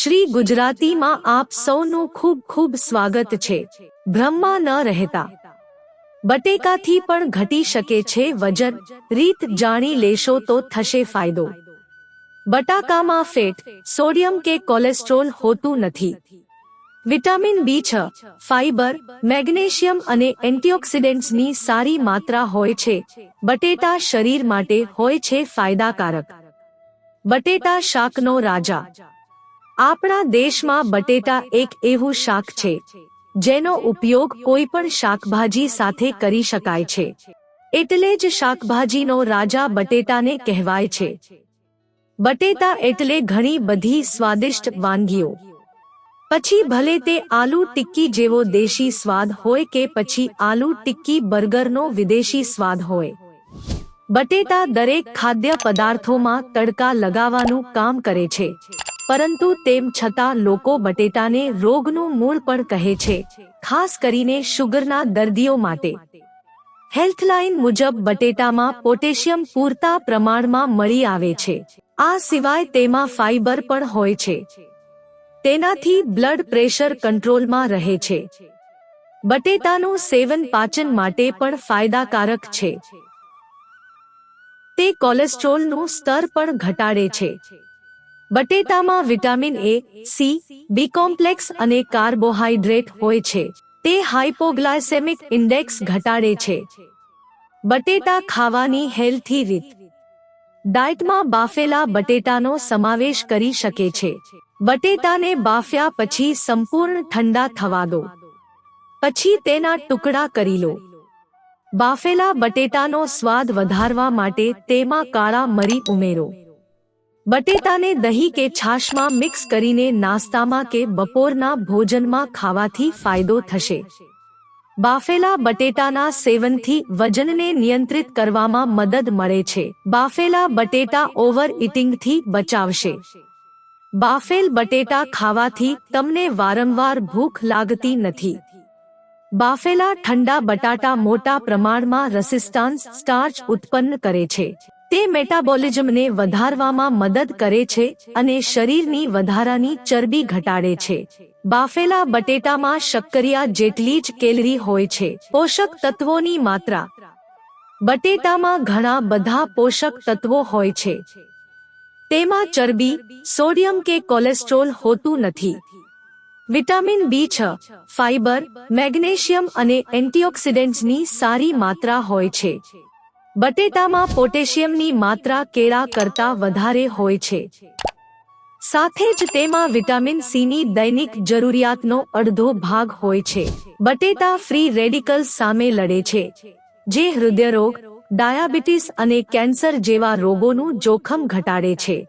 શ્રી ગુજરાતીમાં આપ સૌનું ખૂબ ખૂબ સ્વાગત છે। ભ્રમમાં ન રહેતા, બટેકાથી પણ ઘટી શકે છે વજન। રીત જાણી લેશો તો થશે ફાયદો। બટાકામાં ફેટ, સોડિયમ કે કોલેસ્ટ્રોલ હોતું નથી। વિટામિન B6, ફાઇબર, મેગ્નેશિયમ અને એન્ટીઓક્સિડન્ટ્સની સારી માત્રા હોય છે। બટેટા શરીર માટે હોય છે ફાયદાકારક। બટેટા શાકનો રાજા। આપણા દેશમાં બટેટા એક એવું શાક છે જેનો ઉપયોગ કોઈ પણ શાકભાજી સાથે કરી શકાય છે, એટલે જ શાકભાજીનો રાજા બટેટાને કહેવાય છે। બટેટા એટલે ઘણી બધી સ્વાદિષ્ટ વાનગીઓ। પછી ભલે તે આલુ ટિક્કી જેવો દેશી સ્વાદ હોય કે પછી આલુ ટિક્કી બર્ગરનો વિદેશી સ્વાદ હોય, બટેટા દરેક ખાદ્ય પદાર્થોમાં તડકા લગાવવાનું કામ કરે છે। પરંતુ તેમ છતાં લોકો બટેટાને રોગનું મૂળ પણ કહે છે, ખાસ કરીને શુગરના દર્દીઓ માટે। હેલ્થલાઇન મુજબ બટેટામાં પોટેશિયમ પૂરતા પ્રમાણમાં મળી આવે છે। આ સિવાય તેમાં ફાઇબર પણ હોય છે, તેનાથી બ્લડ પ્રેશર કંટ્રોલમાં રહે છે। બટેટાનું સેવન પાચન માટે પણ ફાયદાકારક છે। તે કોલેસ્ટ્રોલનું સ્તર પણ ઘટાડે છે। બટેટામાં vitamin A, C, B complex અને કાર્બોહાઈડ્રેટ હોય છે। તે હાઇપોગ્લાયસેમિક ઇન્ડેક્સ ઘટાડે છે। બટેટા ખાવાની હેલ્થી રીત। ડાયટમાં બાફેલા બટેટાનો સમાવેશ કરી શકે છે। બટેટાને બાફ્યા પછી સંપૂર્ણ ઠંડા થવા દો, પછી તેના ટુકડા કરી લો। બાફેલા બટેટાનો સ્વાદ વધારવા માટે તેમાં કાળા મરી ઉમેરો। બટેટાને દહીં કે છાશમાં મિક્સ કરીને નાસ્તામાં કે બપોરના ભોજનમાં ખાવાથી ફાયદો થશે। બાફેલા બટેટાના સેવનથી વજનને નિયંત્રિત કરવામાં મદદ મળે છે। બાફેલા બટેટા ઓવર ઇટિંગથી બચાવશે। બાફેલ બટેટા ખાવાથી તમને વારંવાર ભૂખ લાગતી નથી। બાફેલા ઠંડા બટાટા મોટા પ્રમાણમાં રેસિસ્ટન્સ સ્ટાર્ચ ઉત્પન્ન કરે છે। તે મેટાબોલિઝમને વધારવામાં મદદ કરે છે અને શરીરની વધારાની ચરબી ઘટાડે છે। બાફેલા બટેટામાં શક્કરિયા જેટલી જ કેલરી હોય છે। પોષક તત્વોની માત્રા। બટેટામાં ઘણા બધા પોષક તત્વો હોય છે। તેમાં ચરબી, સોડિયમ કે કોલેસ્ટ્રોલ હોતું નથી। વિટામિન B6, ફાઇબર, મેગ્નેશિયમ અને એન્ટીઓક્સિડન્ટ્સની સારી માત્રા હોય છે। બટેટામાં પોટેશિયમની માત્રા કેળા કરતાં વધારે હોય છે। સાથે જ તેમાં વિટામિન Cની દૈનિક જરૂરિયાતનો અડધો ભાગ હોય છે। બટેટા ફ્રી રેડિકલ્સ સામે લડે છે, જે હૃદયરોગ, ડાયાબિટીસ અને કેન્સર જેવા રોગોનું જોખમ ઘટાડે છે।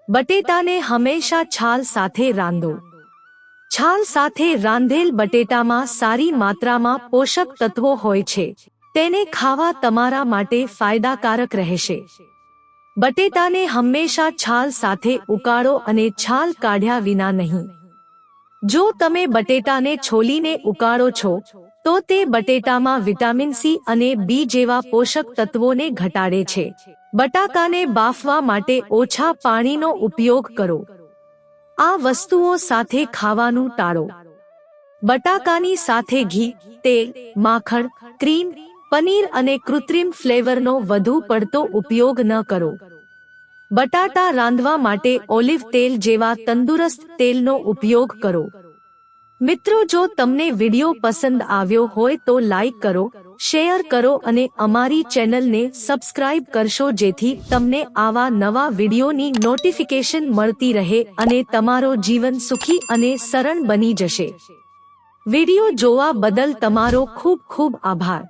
બટેટાને હંમેશા છાલ સાથે રાંધો। છાલ સાથે રાંધેલ બટેટામાં સારી માત્રામાં પોષક તત્વો હોય છે। તેને ખાવા તમારા માટે ફાયદાકારક રહેશે। બટેટાને હંમેશા છાલ સાથે ઉકાળો અને છાલ કાઢ્યા વિના નહીં। જો તમે બટેટાને છોલીને ઉકાળો છો તો તે બટેટામાં વિટામિન C અને B જેવા પોષક તત્વોને ઘટાડે છે। બટાકાને બાફવા માટે ઓછા પાણીનો ઉપયોગ કરો। આ વસ્તુઓ સાથે ખાવાનું ટાળો। બટાકાની સાથે ઘી, તેલ, માખણ, ક્રીમ, પનીર અને કૃત્રિમ ફ્લેવરનો વધુ પડતો ઉપયોગ ન કરો। બટાટા રાંધવા માટે ઓલિવ તેલ જેવા તંદુરસ્ત તેલનો ઉપયોગ કરો। મિત્રો, જો તમને વિડિયો પસંદ આવ્યો હોય તો લાઈક કરો, શેર કરો અને અમારી ચેનલને સબસ્ક્રાઇબ કરશો જેથી તમને આવા નવા વિડિયોની નોટિફિકેશન મળતી રહે અને તમારો જીવન સુખી અને સરળ બની જશે। વિડિયો જોવા બદલ તમારો ખૂબ ખૂબ આભાર।